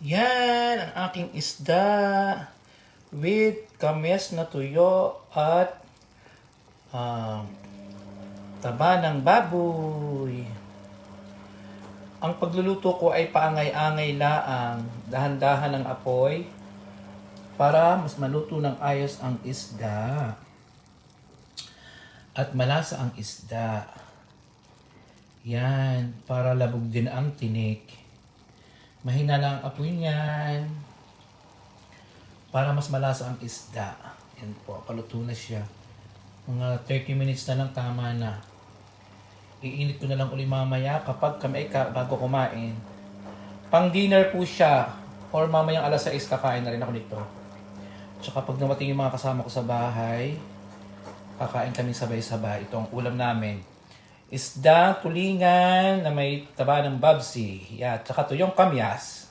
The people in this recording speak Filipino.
Yan ang aking isda with kames na tuyo at um, taba ng baboy. Ang pagluluto ko ay paangay-angay laang, dahan-dahan ng apoy para mas maluto ng ayos ang isda at malasa ang isda. Yan, para labog din ang tinik. Mahina lang ang apoy niyan para mas malasa ang isda. Yan po, paluto na siya. Mga 30 minutes na lang, tama na. Iinit ko na lang uli mamaya kapag kami bago kumain. Pang dinner po siya or mamayang alas 6 kakain na rin ako nito. Tsaka pag dumating yung mga kasama ko sa bahay, kakain kami sabay-sabay. Ito ang ulam namin. Isda, tulingan na may taba ng babsi. Yeah, tsaka to yung kamyas.